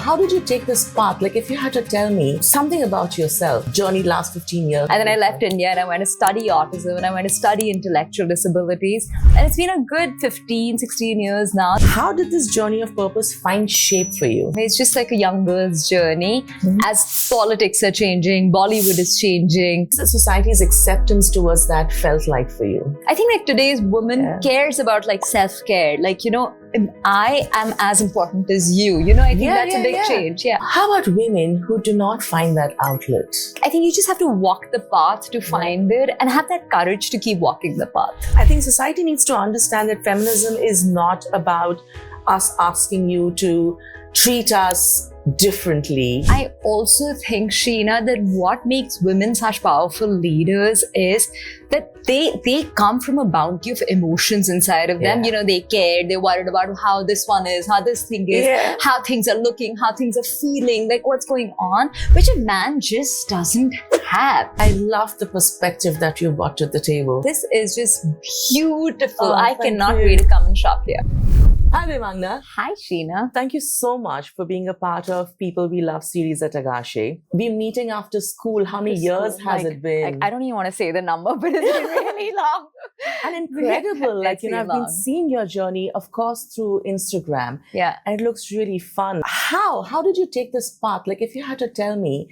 how did you take this path? Like, if you had to tell me something about yourself, journey last 15 years. And then I left India and I went to study autism and I went to study intellectual disabilities. And it's been a good 15, 16 years now. How did this journey of purpose find shape for you? It's just like a young girl's journey. As politics are changing, Bollywood is changing. The society's acceptance towards that felt like for you? I think like today's woman cares about like self-care. Like, you know, I am as important as you. You know, I think that's a big change. Yeah. How about women who do not find that outlet? I think you just have to walk the path to find it and have that courage to keep walking the path. I think society needs to understand that feminism is not about us asking you to treat us differently. I also think, Sheena, that what makes women such powerful leaders is that they come from a bounty of emotions inside of them. You know, they care, they're worried about how this one is, how this thing is, how things are looking, how things are feeling, like what's going on, which a man just doesn't have. I love the perspective that you brought to the table. This is just beautiful. Oh, I cannot wait to come and shop here. Hi, Devangana. Hi, Sheena. Thank you so much for being a part of People We Love series at Agashe. We're meeting after school. How many years has it been? I don't even want to say the number, but it's been really long. And incredible. Like, you know, I've been seeing your journey, of course, through Instagram. Yeah. And it looks really fun. How did you take this path? Like, if you had to tell me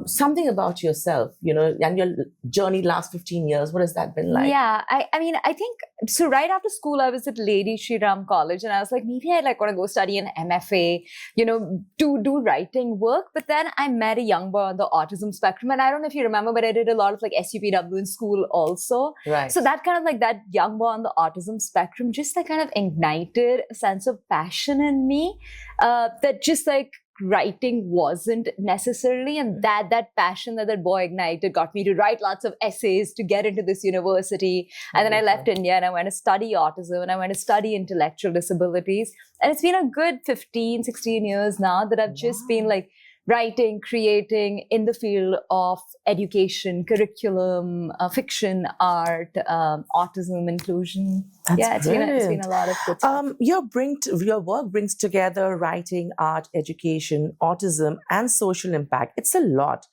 something about yourself, you know, and your journey last 15 years, what has that been like? Yeah. I mean, I think, so right after school, I was at Lady Shri Ram College and I was like, maybe I'd like want to go study an MFA, you know, do writing work. But then I met a young boy on the autism spectrum. And I don't know if you remember, but I did a lot of like SUPW in school also. Right. So that kind of like that young boy on the autism spectrum just like kind of ignited a sense of passion in me that just like writing wasn't necessarily, and that passion that boy ignited got me to write lots of essays to get into this university. And then I left India and I went to study autism and I went to study intellectual disabilities. And it's been a good 15, 16 years now that I've just been like writing, creating in the field of education, curriculum, fiction, art, autism, inclusion. That's it's been a lot of good stuff. Your work brings together writing, art, education, autism, and social impact. It's a lot.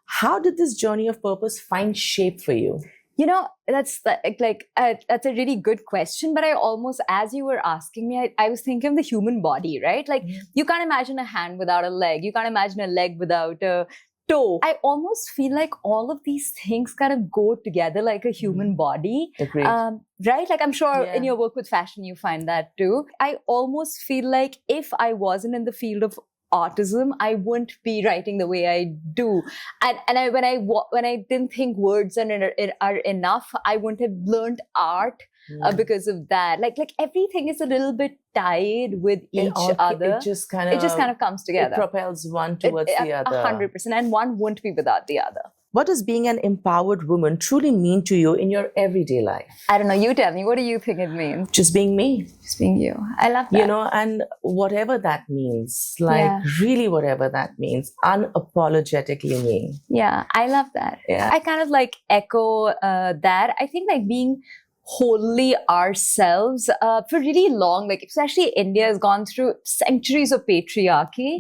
How did this journey of purpose find shape for you? You know, that's a really good question. But I almost, as you were asking me, I was thinking of the human body, right? Like you can't imagine a hand without a leg. You can't imagine a leg without a toe. I almost feel like all of these things kind of go together like a human body. Agreed. Right? Like I'm sure in your work with fashion, you find that too. I almost feel like if I wasn't in the field of autism, I wouldn't be writing the way I do. And when I didn't think words are enough, I wouldn't have learned art because of that. Like everything is a little bit tied with each other. It just kind of comes together. It propels one towards the other. 100%. And one wouldn't be without the other. What does being an empowered woman truly mean to you in your everyday life? I don't know. You tell me. What do you think it means? Just being me. Just being you. I love that. You know, and whatever that means, really whatever that means, unapologetically me. Yeah, I love that. Yeah. I kind of like echo that. I think like being wholly ourselves for really long, like especially India has gone through centuries of patriarchy.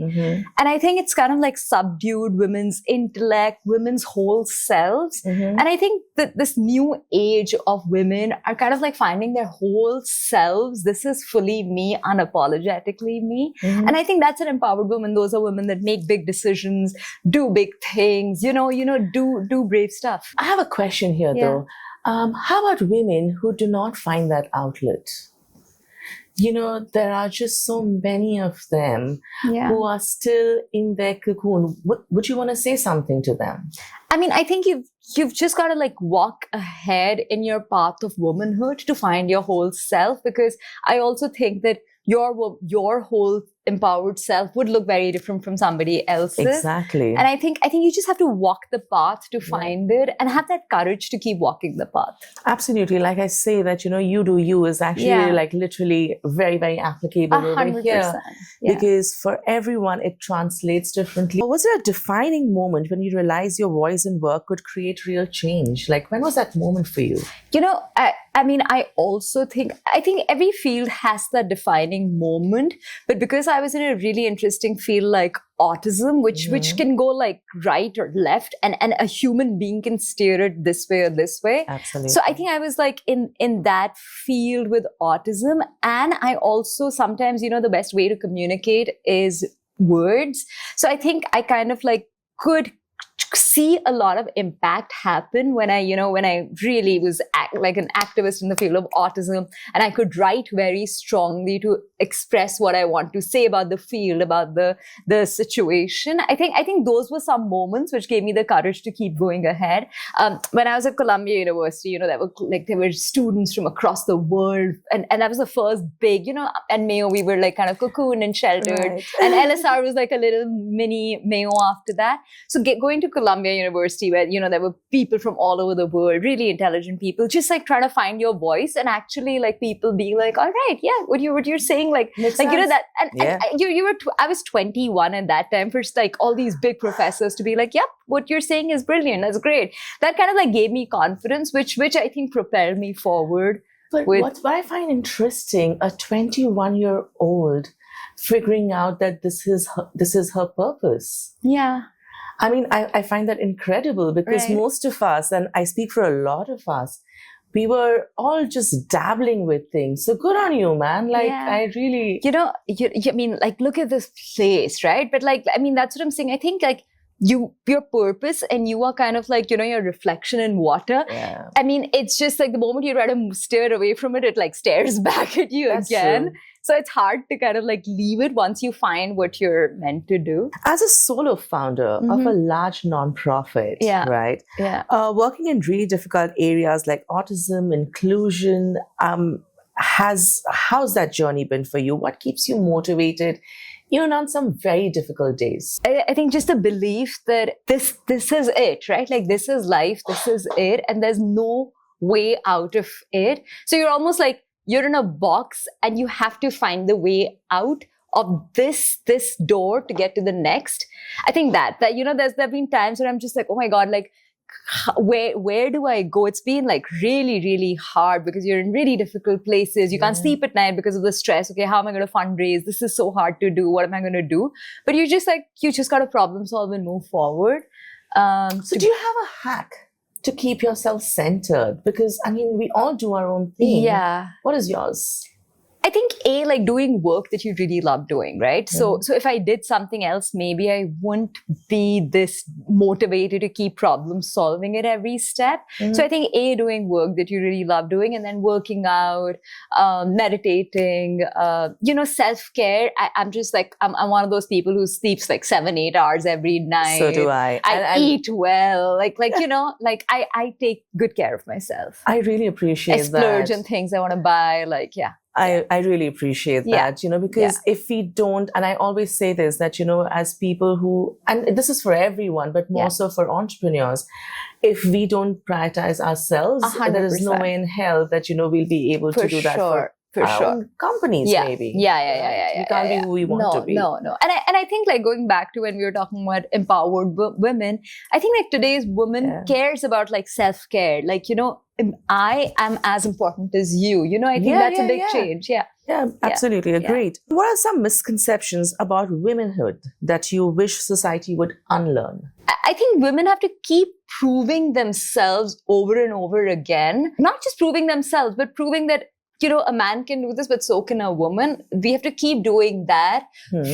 And I think it's kind of like subdued women's intellect, women's whole selves. And I think that this new age of women are kind of like finding their whole selves. This is fully me, unapologetically me. And I think that's an empowered woman. Those are women that make big decisions, do big things, you know, do brave stuff. I have a question here though. How about women who do not find that outlet? You know, there are just so many of them who are still in their cocoon. Would you want to say something to them? I mean, I think you've just got to like walk ahead in your path of womanhood to find your whole self, because I also think that your whole empowered self would look very different from somebody else's. Exactly. And I think you just have to walk the path to find it and have that courage to keep walking the path. Absolutely. Like I say that, you know, you do you is actually like literally very, very applicable 100%. over here. Because for everyone, it translates differently. Was there a defining moment when you realized your voice and work could create real change? Like, when was that moment for you? You know, I mean, I think every field has that defining moment, but because also I was in a really interesting field like autism, which can go like right or left, and a human being can steer it this way or this way. Absolutely. So I think I was like in that field with autism. And I also sometimes, the best way to communicate is words. So I think I kind of like could see a lot of impact happen when I really was like an activist in the field of autism, and I could write very strongly to express what I want to say about the field, about the situation. I think those were some moments which gave me the courage to keep going ahead. When I was at Columbia University, there were students from across the world, and that was the first big, and Mayo, we were like kind of cocooned and sheltered, right. And LSR was like a little mini Mayo after that. So going to Columbia University, where there were people from all over the world, really intelligent people, just like trying to find your voice, and actually like people being like, all right, yeah, what you're saying, like that, and I was 21 at that time. First, like all these big professors to be like, yep, what you're saying is brilliant, that's great. That kind of like gave me confidence, which I think propelled me forward. But what I find interesting, a 21-year-old figuring out that this is her purpose. Yeah. I mean, I find that incredible, because most of us, and I speak for a lot of us, we were all just dabbling with things. So good on you, man. Like, I really... I mean, like, look at this place, right? But like, I mean, that's what I'm saying. I think like your purpose, and you are kind of like, your reflection in water. Yeah. I mean, it's just like the moment you try to steer away from it, it like stares back at you again. True. So it's hard to kind of like leave it once you find what you're meant to do. As a solo founder of a large nonprofit, right? Yeah. Working in really difficult areas like autism, inclusion, how's that journey been for you? What keeps you motivated, even on some very difficult days? I think just the belief that this is it, right? Like, this is life, this is it, and there's no way out of it. So you're almost like, you're in a box and you have to find the way out of this door to get to the next. I think that there've been times where I'm just like, oh my God, like, where do I go? It's been like really, really hard, because you're in really difficult places. You can't sleep at night because of the stress. Okay, how am I going to fundraise? This is so hard to do. What am I going to do? But you just got to problem solve and move forward. So do you have a hack to keep yourself centered? Because, I mean, we all do our own thing. Yeah. What is yours? I think like doing work that you really love doing, right? So if I did something else, maybe I wouldn't be this motivated to keep problem solving at every step. So I think doing work that you really love doing, and then working out, meditating, self-care. I'm just like, I'm one of those people who sleeps like 7-8 hours every night. So do I. I eat well, I take good care of myself. I really appreciate that. I splurge on things I want to buy, I really appreciate that, because if we don't, and I always say this, that, as people who, and this is for everyone, but more so for entrepreneurs, if we don't prioritize ourselves, 100%. There is no way in hell that, we'll be able to do that for our own companies, maybe. Yeah. We can't be who we want to be. No. And I think like going back to when we were talking about empowered women, I think like today's woman cares about like self-care. Like, I am as important as you. I think that's a big change. Yeah. Yeah, absolutely. Agreed. What are some misconceptions about womanhood that you wish society would unlearn? I think women have to keep proving themselves over and over again. Not just proving themselves, but proving that, a man can do this, but so can a woman. We have to keep doing that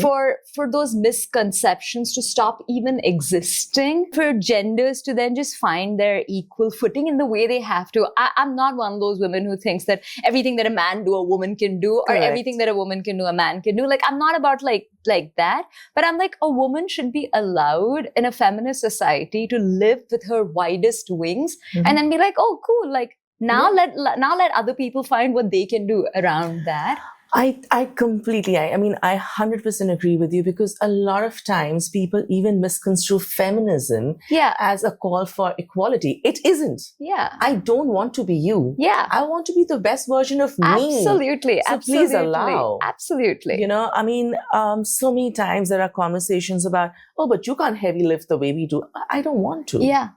for those misconceptions to stop even existing, for genders to then just find their equal footing in the way they have to. I'm not one of those women who thinks that everything that a man do, a woman can do, or everything that a woman can do, a man can do. Like, I'm not about like that, but I'm like, a woman should be allowed in a feminist society to live with her widest wings and then be like, oh, cool, like, Now let other people find what they can do around that. I completely, I mean, I 100% agree with you, because a lot of times people even misconstrue feminism as a call for equality. It isn't. Yeah. I don't want to be you. Yeah. I want to be the best version of me. Absolutely. So please allow. Absolutely. I mean, so many times there are conversations about, oh, but you can't heavy lift the way we do. I don't want to. Yeah.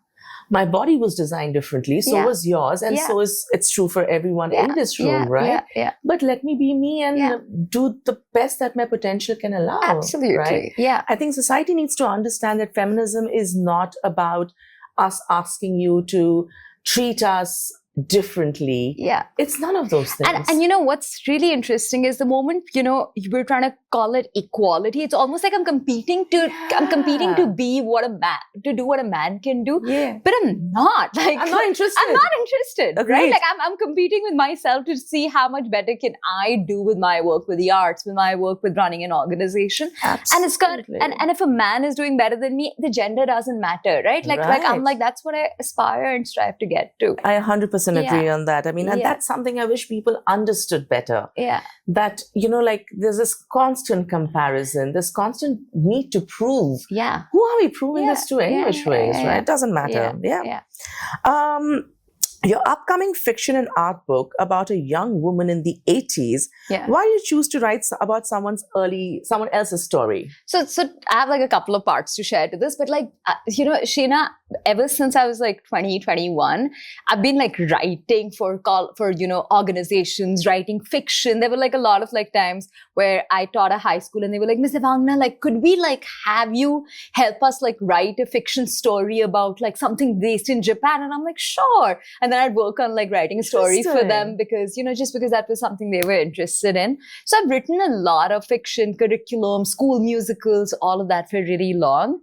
my body was designed differently, so was yours, and so it's true for everyone in this room, right? But let me be me and do the best that my potential can allow. Absolutely. Right? Yeah. I think society needs to understand that feminism is not about us asking you to treat us differently. Yeah. It's none of those things. And you know, what's really interesting is the moment, you know, we're trying to call it equality, it's almost like I'm competing to be what a man, to do what a man can do. Yeah. But I'm not. Like, I'm not interested. I'm not interested. Agreed. Right? Like I'm competing with myself to see how much better can I do with my work with the arts, with my work with running an organization. Absolutely. And it's got, and if a man is doing better than me, the gender doesn't matter, right? Like I'm like, that's what I aspire and strive to get to. I 100% agree on that. I mean, and that's something I wish people understood better. Yeah. That, you know, like there's this constant comparison, this constant need to prove. Yeah. Who are we proving this to any which ways, right? It doesn't matter. Yeah. Your upcoming fiction and art book about a young woman in the 80s. Yeah. Why did you choose to write about someone else's story? So I have like a couple of parts to share to this, but like, you know, Sheena, ever since I was like 21, I've been like writing for, you know, organizations, writing fiction. There were like a lot of like times where I taught a high school and they were like, Miss Devangana, like, could we like have you help us like write a fiction story about like something based in Japan? And I'm like, sure. And then I'd work on like writing a story for them because, you know, just because that was something they were interested in. So I've written a lot of fiction, curriculum, school musicals, all of that for really long.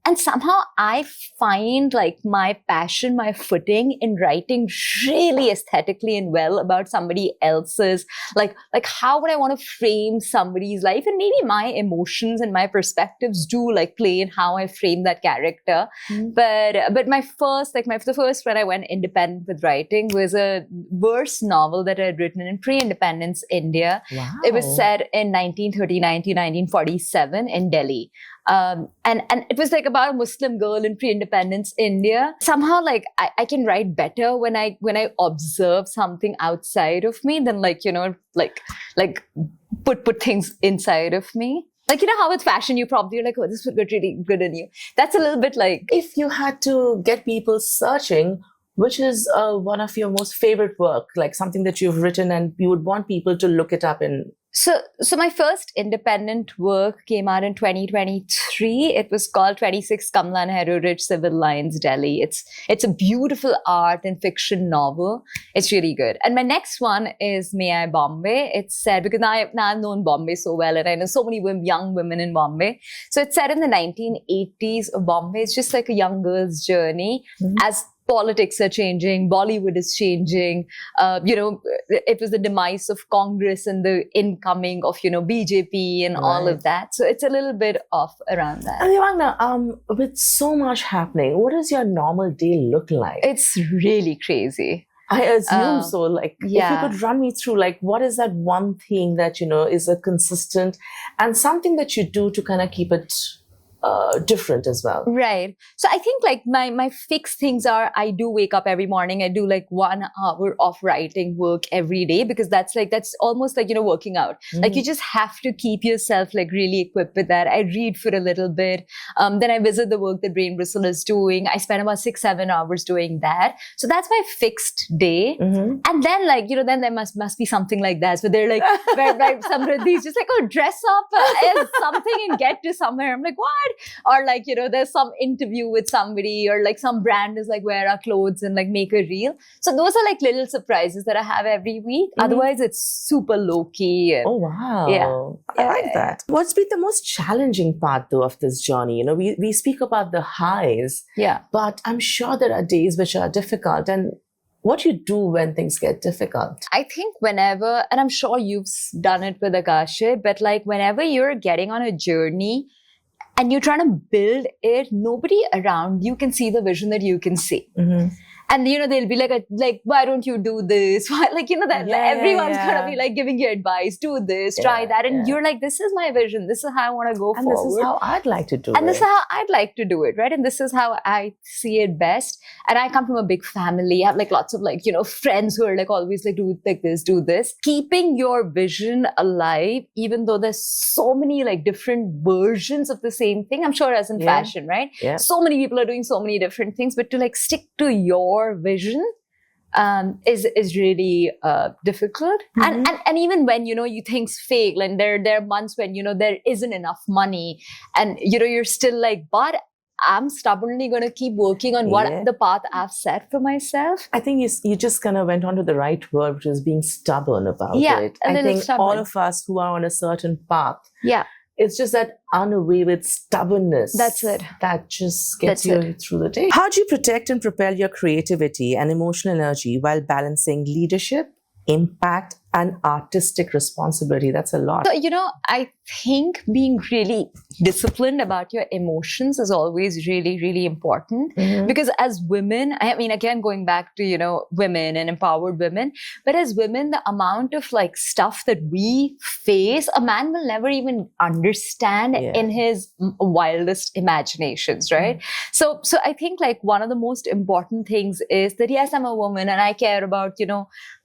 And somehow I find like my passion, my footing in writing really aesthetically and well about somebody else's, like how would I want to frame somebody's life, and maybe my emotions and my perspectives do like play in how I frame that character. But the first when I went independent with writing was a verse novel that I had written in pre-independence India. Wow. It was set in 1939 to 1947 in Delhi. And it was like about a Muslim girl in pre-independence India. Somehow like I can write better when I observe something outside of me than like, you know, like put things inside of me. Like, you know how with fashion, you're like, oh, this would look really good on you. That's a little bit like... If you had to get people searching, which is one of your most favorite work, like something that you've written and you would want people to look it up in? So my first independent work came out in 2023. It was called 26 Kamla Nehru Ridge Civil Lines, Delhi. It's a beautiful art and fiction novel. It's really good. And my next one is May I Bombay. It's set, because now I've known Bombay so well and I know so many young women in Bombay. So it's set in the 1980s of Bombay. It's just like a young girl's journey as politics are changing, Bollywood is changing. You know, it was the demise of Congress and the incoming of, you know, BJP and all of that. So it's a little bit off around that. And Devangana, with so much happening, what does your normal day look like? It's really crazy. I assume so. Like, if you could run me through, like, what is that one thing that, you know, is a consistent and something that you do to kind of keep it different as well? Right. So I think like my fixed things are, I do wake up every morning. I do like 1 hour of writing work every day, because that's almost like, you know, working out. Like you just have to keep yourself like really equipped with that. I read for a little bit. Then I visit the work that Bristle is doing. I spend about 6-7 hours doing that. So that's my fixed day. And then like, you know, then there must be something like that. So they're like, where some of these just like, oh, dress up as something and get to somewhere. I'm like, what? Or like, you know, there's some interview with somebody, or like some brand is like, wear our clothes and like make a reel. So those are like little surprises that I have every week. Otherwise it's super low key. And, oh, wow. I like that. What's been the most challenging part though of this journey? You know, we speak about the highs, but I'm sure there are days which are difficult. And what you do when things get difficult? I think whenever, and I'm sure you've done it with Agashe, but like whenever you're getting on a journey and you're trying to build it, nobody around you can see the vision that you can see. And, they'll be like, why don't you do this? Why, everyone's going to be like giving you advice, do this, try that. And you're like, this is my vision. This is how I want to go forward. And this is how I'd like to do it. And this is how I'd like to do it, right? And this is how I see it best. And I come from a big family. I have like lots of like, friends who are like always like, do like this, do this. Keeping your vision alive, even though there's so many like different versions of the same thing. I'm sure as in fashion, right? Yeah. So many people are doing so many different things, but to like stick to your vision is really difficult. And even when you things fail, and there are months when there isn't enough money, and you're still like, but I'm stubbornly going to keep working on what the path I've set for myself. I think you just kind of went on to the right word, which is being stubborn about it. I think all of us who are on a certain path, it's just that unwavering stubbornness. That's it. That just gets you through the day. How do you protect and propel your creativity and emotional energy while balancing leadership, impact, and artistic responsibility? That's a lot. So, I think being really disciplined about your emotions is always really, really important. Because as women, I mean, again, going back to, women and empowered women, but as women, the amount of like stuff that we face, a man will never even understand in his wildest imaginations, right? So I think like one of the most important things is that, yes, I'm a woman and I care about,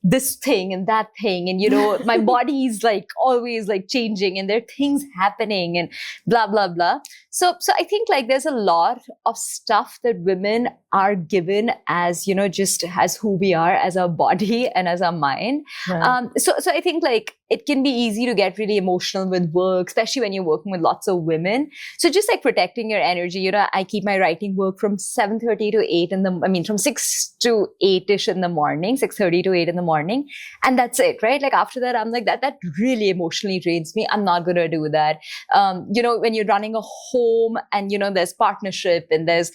this thing and that thing. And, my body is like always like changing and there are things happening and blah, blah, blah. So I think like there's a lot of stuff that women are given as, just as who we are, as our body and as our mind. Right. So I think like it can be easy to get really emotional with work, especially when you're working with lots of women. So just like protecting your energy, I keep my writing work from 7:30 to 8 from 6 to 8-ish in the morning, 6:30 to 8 in the morning. And that's it, right? Like after that, I'm like, that really emotionally drains me. I'm not going to do that. When you're running a home and, there's partnership and there's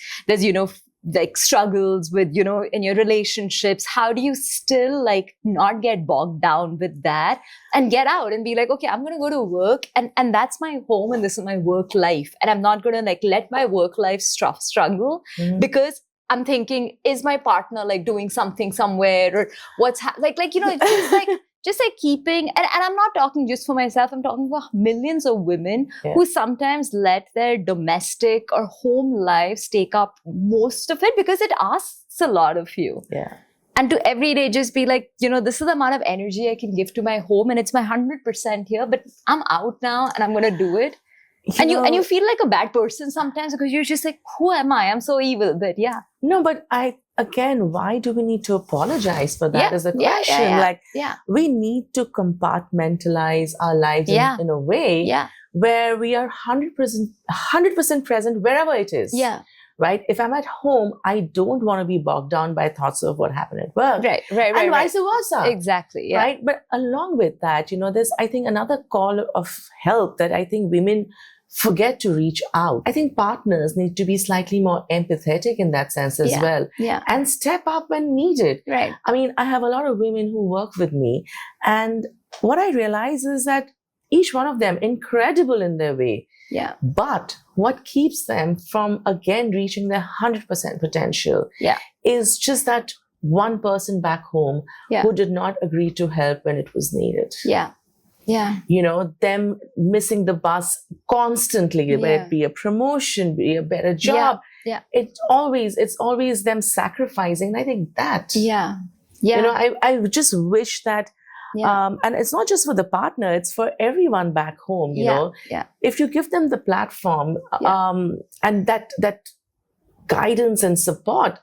like struggles with, in your relationships, how do you still like not get bogged down with that and get out and be like, okay, I'm going to go to work and that's my home and this is my work life. And I'm not going to like let my work life struggle because I'm thinking, is my partner like doing something somewhere or what's it's just like keeping, and I'm not talking just for myself, I'm talking for millions of women who sometimes let their domestic or home lives take up most of it because it asks a lot of you. Yeah. And to every day just be like, this is the amount of energy I can give to my home and it's my 100% here, but I'm out now and I'm going to do it. You feel like a bad person sometimes because you're just like, who am I? I'm so evil. But No, but again, why do we need to apologize for that is the question. We need to compartmentalize our lives in a way where we are 100% present wherever it is. Yeah. Right? If I'm at home, I don't want to be bogged down by thoughts of what happened at work. Right. And vice versa. Exactly. Yeah. Right? But along with that, there's, I think, another call of help that I think women forget to reach out. I think partners need to be slightly more empathetic in that sense as well. Yeah. And step up when needed. Right. I mean, I have a lot of women who work with me. And what I realize is that each one of them incredible in their way. Yeah. But what keeps them from, again, reaching their 100% potential is just that one person back home who did not agree to help when it was needed. Yeah. Yeah. Them missing the bus constantly, whether it be a promotion, be a better job. Yeah. It's always them sacrificing. And I think that, I just wish that, and it's not just for the partner, it's for everyone back home, you know. Yeah. If you give them the platform, and that guidance and support,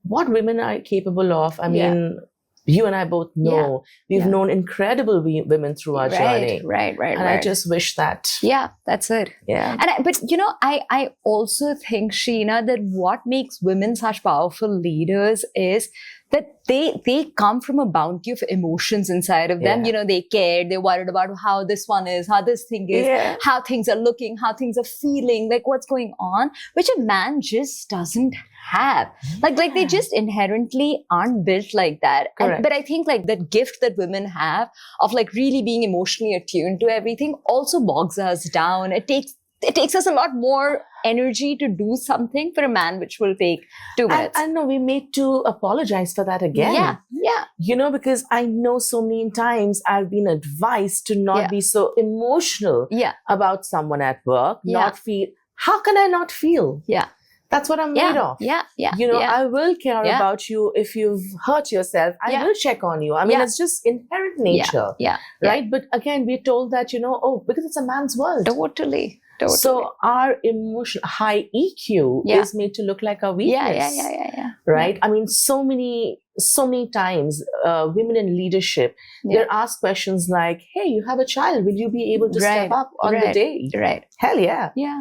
what women are capable of, I mean, you and I both know we've known incredible women through our journey. Right. And I just wish that. Yeah, that's it. Yeah. But I also think, Sheena, that what makes women such powerful leaders is that they come from a bounty of emotions inside of them. They care, they're worried about how this one is, how this thing is, how things are looking, how things are feeling, like what's going on, which a man just doesn't have. Like they just inherently aren't built like that. But I think like that gift that women have of like really being emotionally attuned to everything also bogs us down. It takes it takes us a lot more energy to do something for a man, which will take 2 minutes. I know we made to apologize for that again. Yeah. Because I know so many times I've been advised to not be so emotional about someone at work, not feel, how can I not feel? Yeah. That's what I'm made of. Yeah. I will care about you if you've hurt yourself. I will check on you. I mean, it's just inherent nature. Right? But again, we're told that, because it's a man's world. Totally. So our high EQ is made to look like a weakness. Right? I mean, so many times, women in leadership, they're asked questions like, hey, you have a child. Will you be able to step up on the day? Right. Hell yeah. Yeah.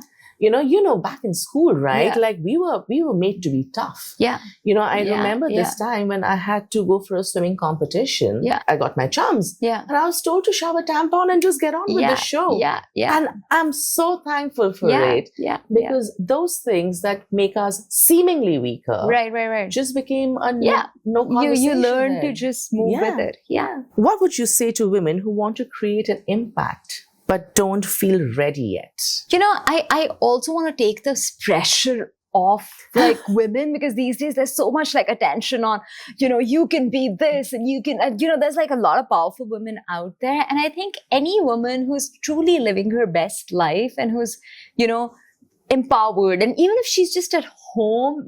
Back in school, right? Like we were made to be tough. Yeah. I remember this time when I had to go for a swimming competition. Yeah. I got my chums. Yeah. And I was told to shove a tampon and just get on with the show. Yeah. And I'm so thankful for it. Yeah. Because those things that make us seemingly weaker. Right. Just became no conversation. You learn to just move with it. Yeah. What would you say to women who want to create an impact but don't feel ready yet? I also want to take this pressure off like women, because these days there's so much like attention on, you can be this and you can, there's like a lot of powerful women out there. And I think any woman who's truly living her best life and who's, empowered, and even if she's just at home,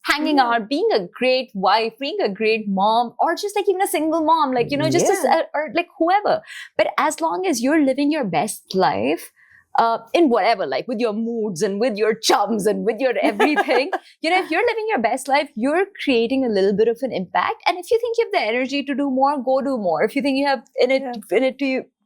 hanging out, being a great wife, being a great mom, or just like even a single mom, like, or like whoever. But as long as you're living your best life, in whatever, like with your moods and with your chums and with your everything, if you're living your best life, you're creating a little bit of an impact. And if you think you have the energy to do more, go do more. If you think you have in it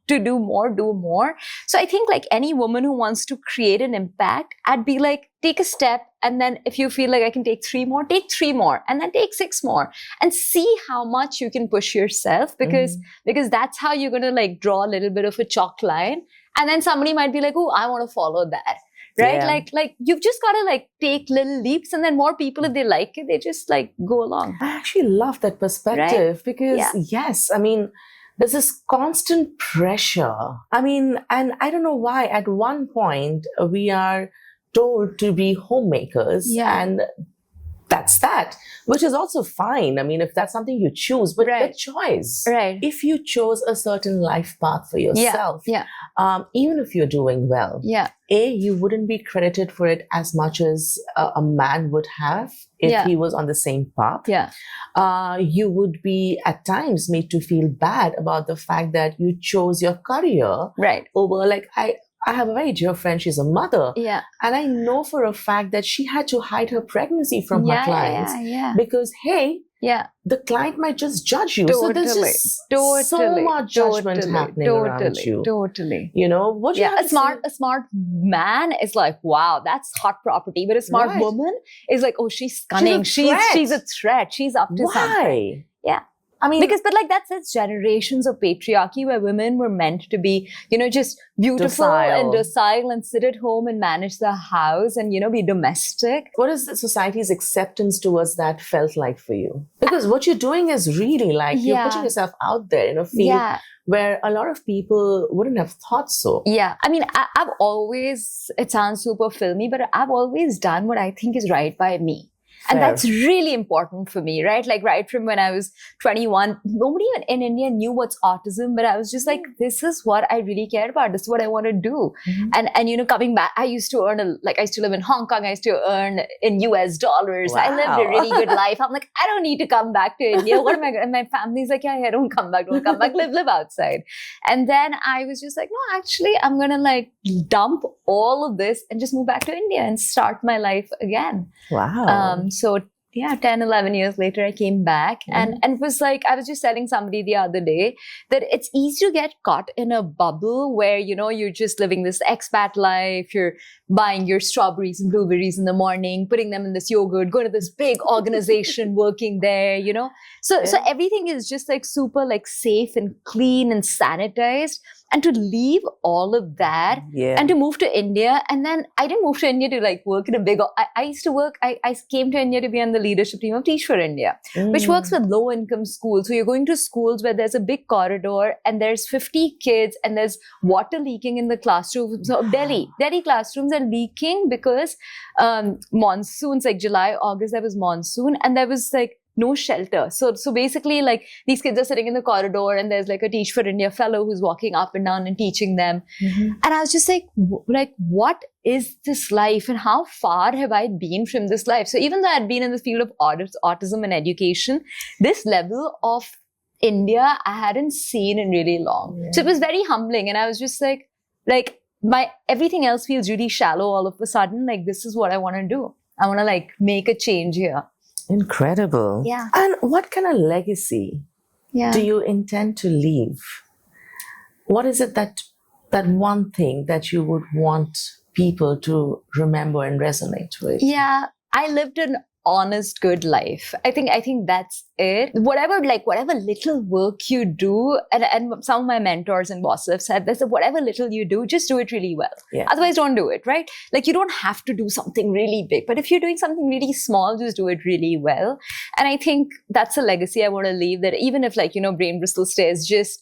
to do more, do more. So I think like any woman who wants to create an impact, I'd be like, take a step. And then if you feel like I can take 3 more, take 3 more, and then take 6 more, and see how much you can push yourself, because that's how you're going to like draw a little bit of a chalk line. And then somebody might be like, oh, I want to follow that. Right? Yeah. Like you've just got to like take little leaps, and then more people, if they like it, they just like go along. I actually love that perspective, because yes, I mean, there's this constant pressure. I mean, and I don't know why at one point we are told to be homemakers, and that's that, which is also fine. I mean, if that's something you choose, but the choice, if you chose a certain life path for yourself, even if you're doing well, you wouldn't be credited for it as much as a man would have if he was on the same path. You would be at times made to feel bad about the fact that you chose your career over, like, I have a very dear friend, she's a mother. And I know for a fact that she had to hide her pregnancy from her clients because, the client might just judge you. So there's just so much judgment happening around you. What you a smart man is like, wow, that's hot property. But a smart woman is like, oh, she's cunning. She's a threat. She's up to something. I mean, but like that's generations of patriarchy where women were meant to be, just beautiful and docile and sit at home and manage the house and, be domestic. What is the society's acceptance towards that felt like for you? Because what you're doing is really like you're putting yourself out there in a field where a lot of people wouldn't have thought so. I mean, I've always, it sounds super filmy, but I've always done what I think is right by me. And that's really important for me, right? Like right from when I was 21, nobody even in India knew what's autism, but I was just like, this is what I really care about. This is what I want to do. And coming back, I used to earn I used to live in Hong Kong. I used to earn in US dollars. Wow. I lived a really good life. I'm like, I don't need to come back to India. What am I going to? And my family's like, yeah, don't come back, live outside. And then I was just like, no, actually, I'm going to like dump all of this and just move back to India and start my life again. Wow. So 10, 11 years later, I came back and it was like, I was just telling somebody the other day that it's easy to get caught in a bubble where, you're just living this expat life. You're buying your strawberries and blueberries in the morning, putting them in this yogurt, going to this big organization, working there, So everything is just like super like safe and clean and sanitized. And to leave all of that and to move to India. And then I didn't move to India to like work in a big, I used to work, I came to India to be on the leadership team of Teach for India, which works with low income schools. So you're going to schools where there's a big corridor and there's 50 kids and there's water leaking in the classrooms of Delhi. Delhi classrooms are leaking because monsoons, like July, August, there was monsoon and there was like no shelter. So basically, like, these kids are sitting in the corridor and there's like a Teach for India fellow who's walking up and down and teaching them. And I was just like, what is this life and how far have I been from this life? So even though I'd been in the field of autism and education, this level of India I hadn't seen in really long. So it was very humbling. And I was just like my everything else feels really shallow all of a sudden. Like, this is what I want to do. I want to like make a change here. Incredible. Yeah. And what kind of legacy do you intend to leave? What is it that one thing that you would want people to remember and resonate with? Yeah, I lived an honest, good life. I think that's it. Whatever little work you do, and some of my mentors and bosses have said this, whatever little you do, just do it really well. Otherwise, don't do it, right? Like, you don't have to do something really big, but if you're doing something really small, just do it really well. And I think that's a legacy I want to leave, that even if Brain Bristle stays just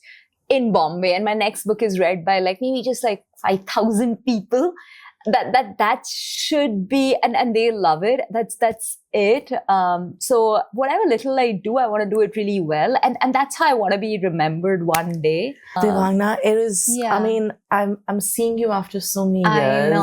in Bombay and my next book is read by maybe just 5,000 people, that should be, and they love it. That's it. So whatever little I do, I want to do it really well. And that's how I want to be remembered one day. Devangana, it is, I mean, I'm seeing you after so many years.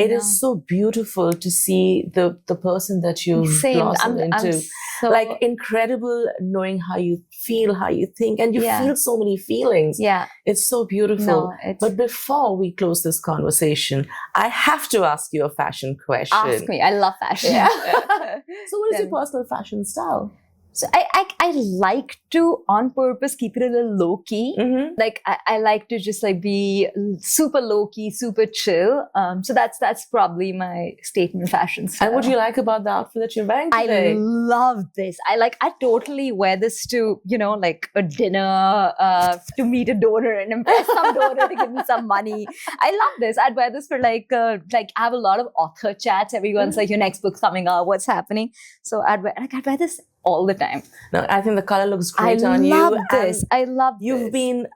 It is so beautiful to see the person that you've blossomed into. So incredible knowing how you feel, how you think, and you feel so many feelings. It's so beautiful. But before we close this conversation, I have to ask you a fashion question. Ask me. I love fashion. So what is your personal fashion style? So I like to, on purpose, keep it a little low key. Like I like to just be super low key, super chill. So that's probably my statement fashion style. And what do you like about the outfit that you're wearing today? I love this. I totally wear this to, a dinner, to meet a donor and impress some donor to give me some money. I love this. I'd wear this for I have a lot of author chats. Everyone's your next book's coming out, what's happening? So I'd wear this all the time. No, I think the color looks great on you. I love this. You've been,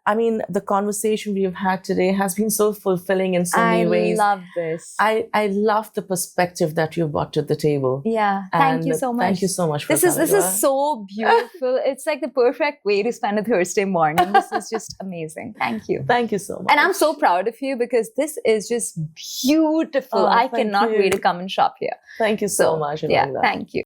the conversation we've had today has been so fulfilling in so many ways. I love this. I love the perspective that you brought to the table. Yeah. Thank you so much. Thank you so much for coming. This is so beautiful. It's like the perfect way to spend a Thursday morning. This is just amazing. Thank you. Thank you so much. And I'm so proud of you because this is just beautiful. I cannot wait to come and shop here. Thank you so much. Yeah, thank you.